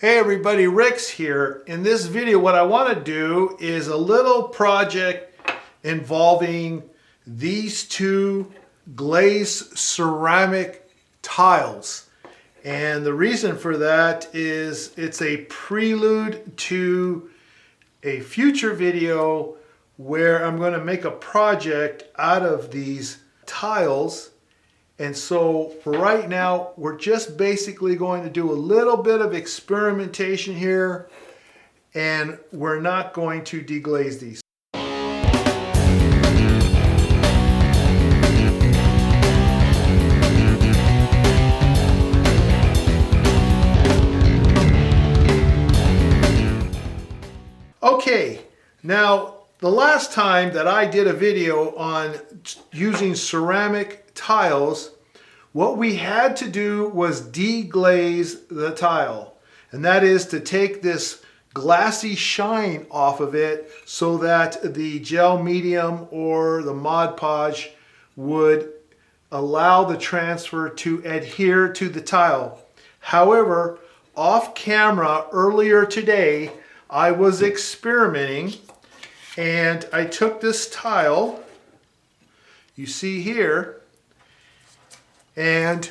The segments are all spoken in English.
Hey everybody, Rick's here. In this video, what I want to do is a little project involving these two glazed ceramic tiles. And the reason for that is it's a prelude to a future video where I'm going to make a project out of these tiles. And so for right now, we're just basically going to do a little bit of experimentation here, and we're not going to deglaze these. Okay, now the last time that I did a video on using ceramic tiles, what we had to do was deglaze the tile, and that is to take this glassy shine off of it so that the gel medium or the Mod Podge would allow the transfer to adhere to the tile. However, off camera earlier today, I was experimenting and I took this tile you see here, and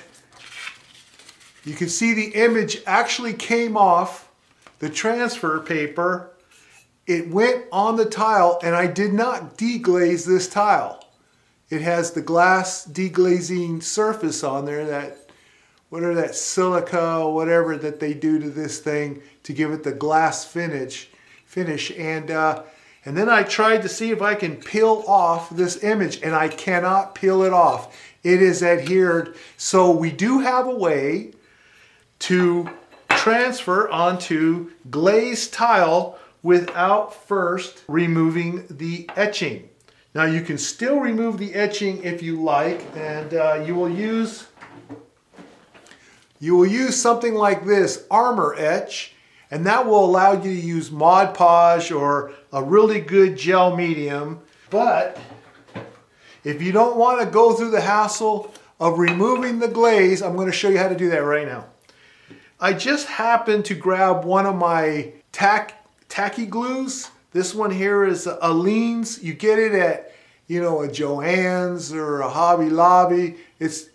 you can see the image actually came off the transfer paper. It went on the tile, and I did not deglaze this tile. It has the glass deglazing surface on there, that silica or whatever that they do to this thing to give it the glass finish. And then I tried to see if I can peel off this image, and I cannot peel it off. It is adhered. So we do have a way to transfer onto glazed tile without first removing the etching. Now you can still remove the etching if you like, and you will use something like this Armor Etch, and that will allow you to use Mod Podge or a really good gel medium. But if you don't want to go through the hassle of removing the glaze, I'm going to show you how to do that right now. I just happened to grab one of my tacky glues. This one here is Aleene's. You get it at, a Joann's or a Hobby Lobby. It's,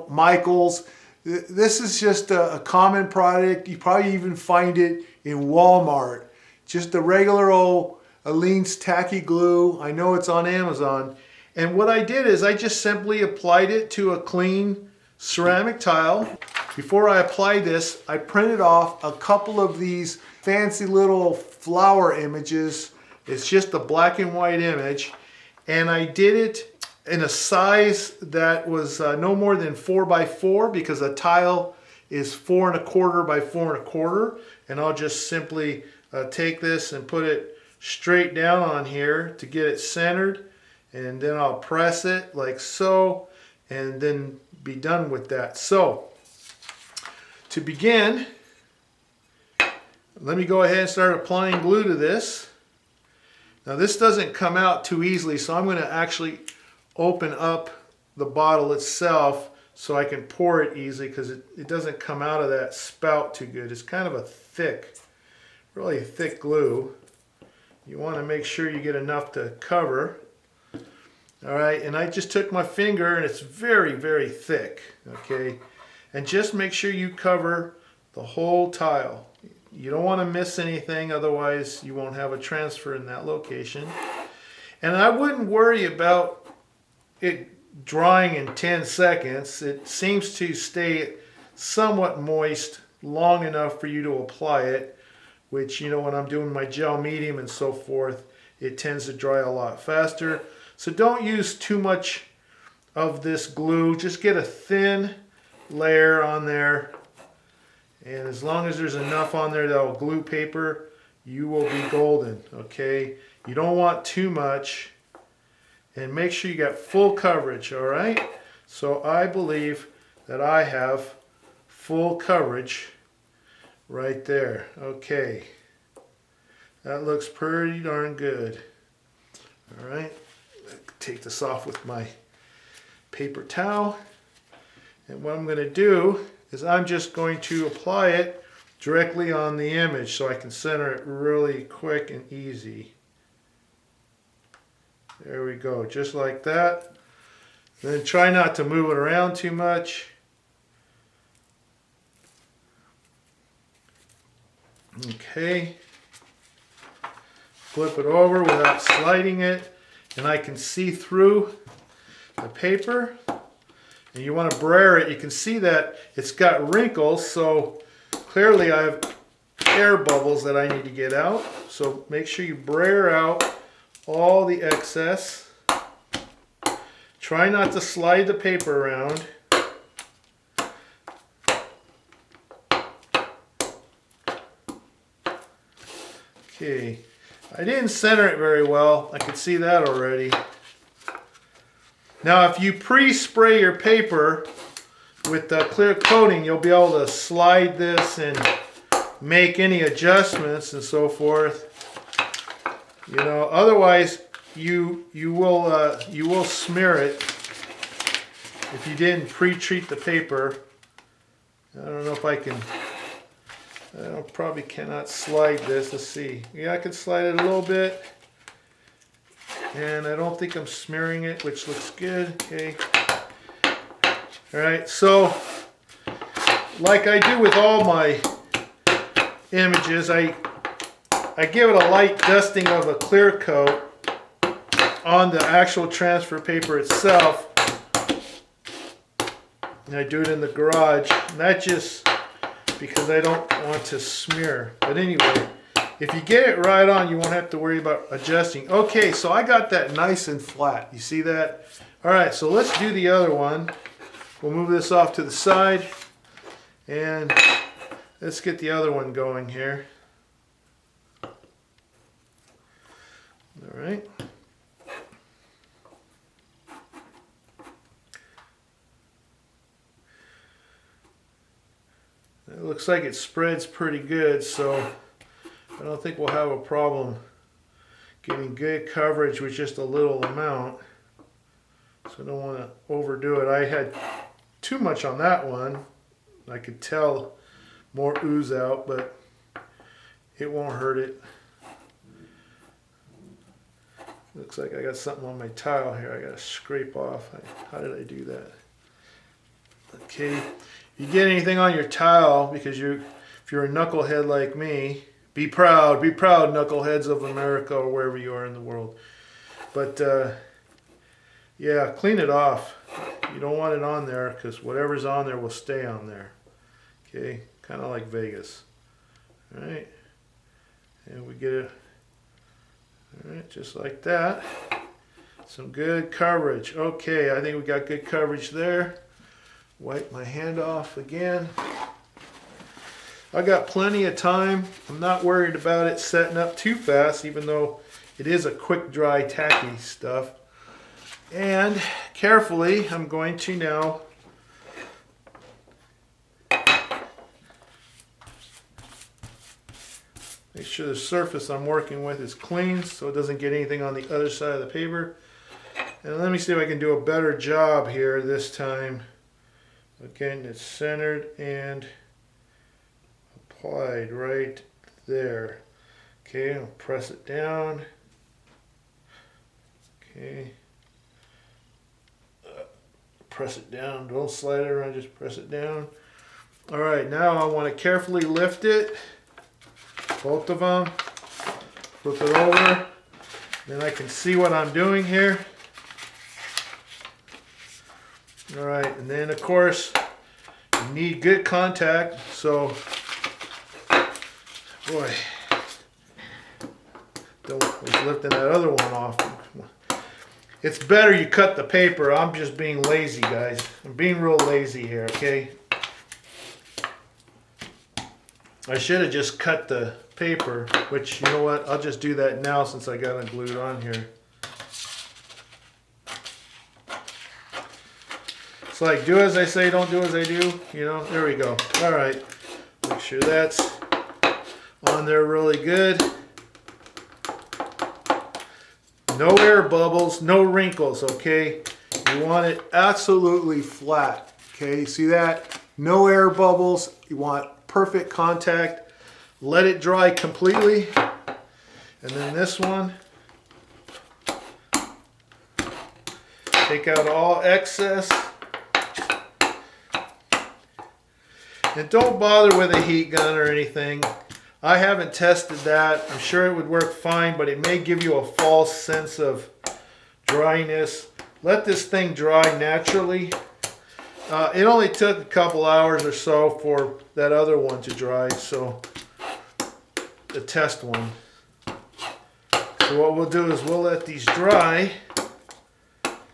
Michael's. This is just a common product. You probably even find it in Walmart. Just a regular old Aleene's tacky glue. I know it's on Amazon. And what I did is I just simply applied it to a clean ceramic tile. Before I applied this, I printed off a couple of these fancy little flower images. It's just a black and white image. And I did it in a size that was no more than 4 by 4, because a tile is 4 1/4 by 4 1/4. And I'll just simply take this and put it straight down on here to get it centered, and then I'll press it like so, and then be done with that. So to begin, let me go ahead and start applying glue to this. Now this doesn't come out too easily, so I'm going to actually open up the bottle itself so I can pour it easily, because it doesn't come out of that spout too good. It's kind of a thick, really thick glue. You want to make sure you get enough to cover. All right, and I just took my finger, and it's very, very thick, okay? And just make sure you cover the whole tile. You don't want to miss anything, otherwise you won't have a transfer in that location. And I wouldn't worry about it drying in 10 seconds. It seems to stay somewhat moist long enough for you to apply it, which, when I'm doing my gel medium and so forth, it tends to dry a lot faster. So don't use too much of this glue. Just get a thin layer on there, and as long as there's enough on there that will glue paper, you will be golden, okay? You don't want too much, and make sure you got full coverage, all right? So I believe that I have full coverage right there. Okay, that looks pretty darn good. All right, take this off with my paper towel, and what I'm going to do is I'm just going to apply it directly on the image so I can center it really quick and easy. There we go, just like that. Then try not to move it around too much. Okay. Flip it over without sliding it, and I can see through the paper. And you want to brayer it. You can see that it's got wrinkles, so clearly I have air bubbles that I need to get out. So make sure you brayer out all the excess. Try not to slide the paper around. Okay, I didn't center it very well. I could see that already. Now if you pre-spray your paper with the clear coating, you'll be able to slide this and make any adjustments and so forth. You know, otherwise you will smear it if you didn't pre-treat the paper. I don't know if I can. I probably cannot slide this. Let's see. Yeah, I can slide it a little bit. And I don't think I'm smearing it, which looks good. Okay. Alright, so like I do with all my images, I give it a light dusting of a clear coat on the actual transfer paper itself. And I do it in the garage. And that just because I don't want to smear. But anyway, if you get it right on, you won't have to worry about adjusting. Okay, so I got that nice and flat. You see that? Alright, so let's do the other one. We'll move this off to the side. And let's get the other one going here. Alright. It looks like it spreads pretty good, so I don't think we'll have a problem getting good coverage with just a little amount. So I don't want to overdo it. I had too much on that one. I could tell more ooze out, but it won't hurt it. Looks like I got something on my tile here I got to scrape off. How did I do that? Okay. You get anything on your tile, because if you're a knucklehead like me, be proud knuckleheads of America or wherever you are in the world. But yeah, clean it off. You don't want it on there because whatever's on there will stay on there. Okay, kind of like Vegas. All right, and we get it. All right, just like that. Some good coverage. Okay, I think we got good coverage there. Wipe my hand off again. I got plenty of time. I'm not worried about it setting up too fast, even though it is a quick dry tacky stuff. And carefully, I'm going to now make sure the surface I'm working with is clean so it doesn't get anything on the other side of the paper. And let me see if I can do a better job here this time. Again, it's centered and applied right there. Okay, I'll press it down. Okay. Press it down. Don't slide it around, just press it down. Alright, now I want to carefully lift it. Both of them. Flip it over. Then I can see what I'm doing here. Alright, and then of course you need good contact, so boy, was lifting that other one off. It's better you cut the paper. I'm just being lazy, guys. I'm being real lazy here, okay? I should have just cut the paper, which, you know what, I'll just do that now since I got it glued on here. It's like, do as I say, don't do as I do. You know, there we go. All right. Make sure that's on there really good. No air bubbles, no wrinkles, okay? You want it absolutely flat, okay? See that? No air bubbles. You want perfect contact. Let it dry completely. And then this one, take out all excess. And don't bother with a heat gun or anything. I haven't tested that. I'm sure it would work fine, but it may give you a false sense of dryness. Let this thing dry naturally. It only took a couple hours or so for that other one to dry, so the test one. So what we'll do is we'll let these dry,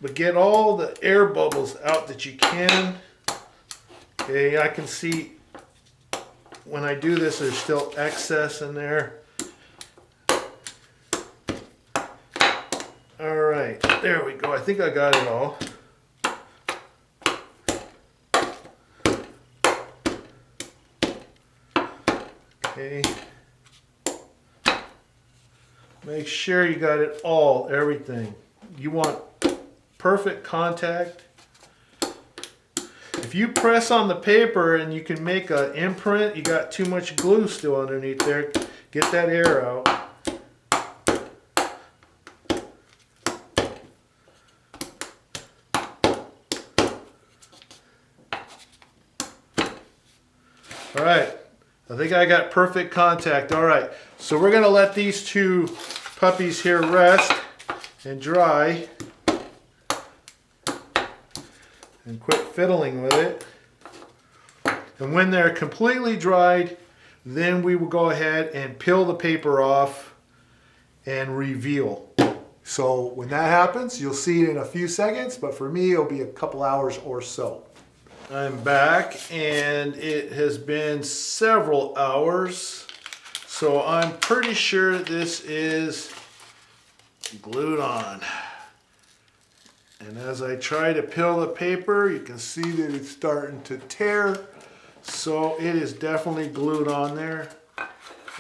but get all the air bubbles out that you can. Okay, I can see when I do this there's still excess in there. Alright, there we go. I think I got it all. Okay. Make sure you got it all, everything. You want perfect contact. If you press on the paper and you can make an imprint, you got too much glue still underneath there. Get that air out. All right, I think I got perfect contact. All right, so we're gonna let these two puppies here rest and dry and quit fiddling with it. And when they're completely dried, then we will go ahead and peel the paper off and reveal. So when that happens, you'll see it in a few seconds, but for me, it'll be a couple hours or so. I'm back and it has been several hours. So I'm pretty sure this is glued on. And as I try to peel the paper, you can see that it's starting to tear. So it is definitely glued on there.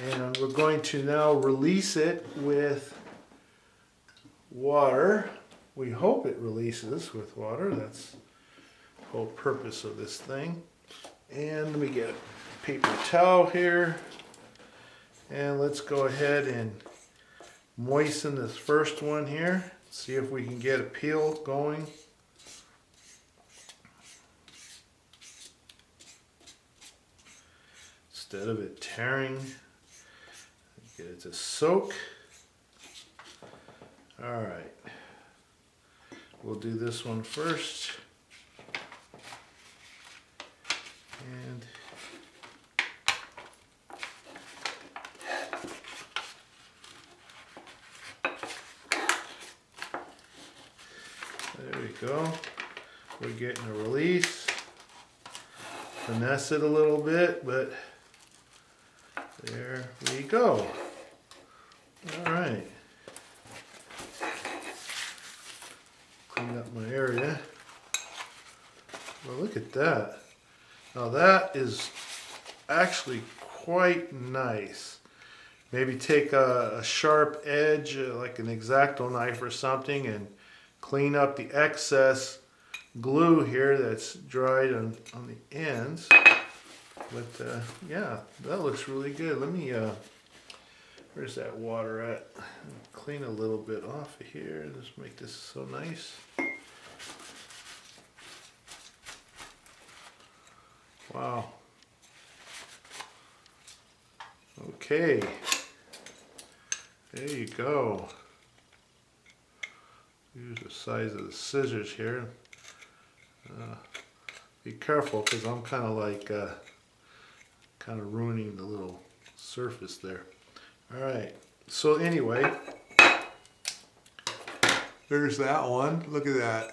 And we're going to now release it with water. We hope it releases with water. That's the whole purpose of this thing. And let me get a paper towel here. And let's go ahead and moisten this first one here. See if we can get a peel going. Instead of it tearing, get it to soak. All right, we'll do this one first. And there we go. We're getting a release. Finesse it a little bit, but there we go. All right. Clean up my area. Well, look at that. Now that is actually quite nice. Maybe take a sharp edge, like an X-Acto knife or something, and clean up the excess glue here that's dried on the ends. But yeah, that looks really good. Let me, where's that water at? Clean a little bit off of here. Just make this so nice. Wow. Okay. There you go. Use the size of the scissors here. Be careful because I'm kind of like ruining the little surface there. All right. So anyway, There's that one. Look at that.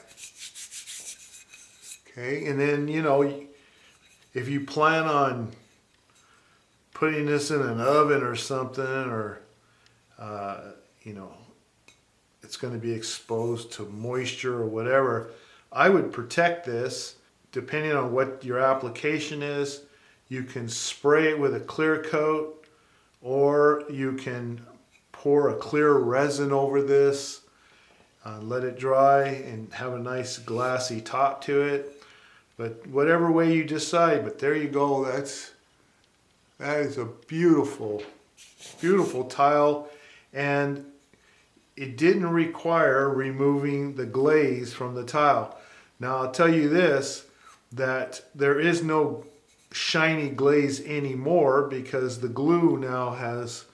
okay, and then you know, if you plan on putting this in an oven or something, or you know, it's going to be exposed to moisture or whatever, I would protect this. Depending on what your application is, you can spray it with a clear coat, or you can pour a clear resin over this, let it dry and have a nice glassy top to it. But whatever way you decide, but there you go, That is a beautiful, beautiful tile, and it didn't require removing the glaze from the tile. Now I'll tell you this, that there is no shiny glaze anymore because the glue now has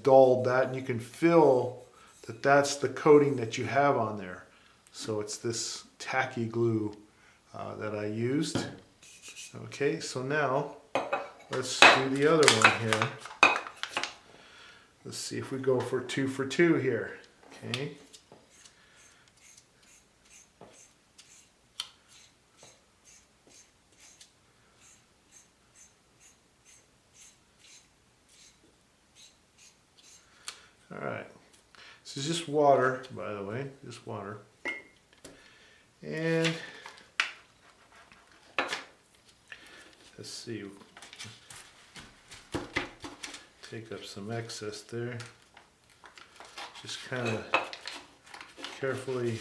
dulled that, and you can feel that that's the coating that you have on there. So it's this tacky glue that I used. Okay, so now let's do the other one here. Let's see if we go for 2 for 2 here. Okay. All right. This is just water, by the way, just water. And let's see. Take up some excess there. Just kind of carefully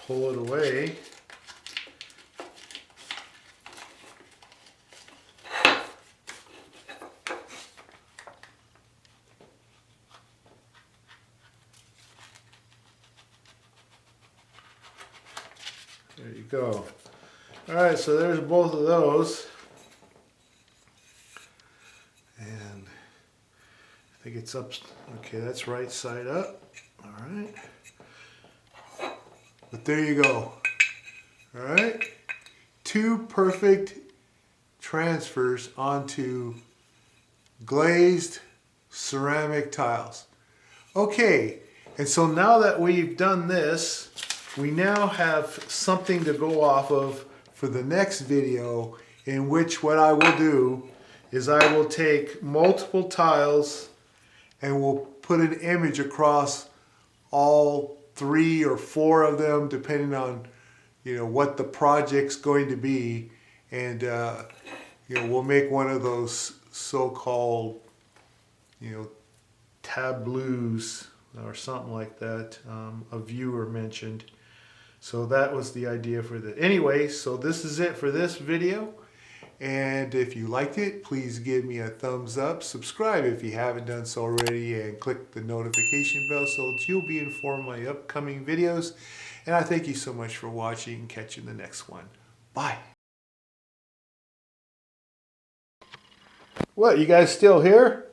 pull it away. There you go. All right, so there's both of those. And I think it's up. Okay, that's right side up. All right. But there you go. All right. 2 perfect transfers onto glazed ceramic tiles. Okay, and so now that we've done this, we now have something to go off of for the next video, in which what I will do is I will take multiple tiles and we'll put an image across all 3 or 4 of them, depending on what the project's going to be, and we'll make one of those so-called tableaus or something like that. A viewer mentioned. So that was the idea for that. Anyway, so this is it for this video. And if you liked it, please give me a thumbs up. Subscribe if you haven't done so already, and click the notification bell so that you'll be informed of my upcoming videos. And I thank you so much for watching. Catch you in the next one. Bye. What, you guys still here?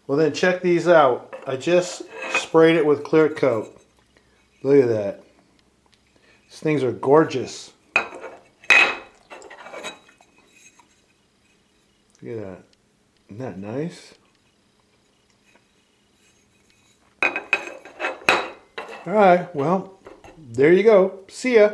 Well then check these out. I just sprayed it with clear coat. Look at that. These things are gorgeous. Look at that. Isn't that nice? Alright, well, there you go. See ya.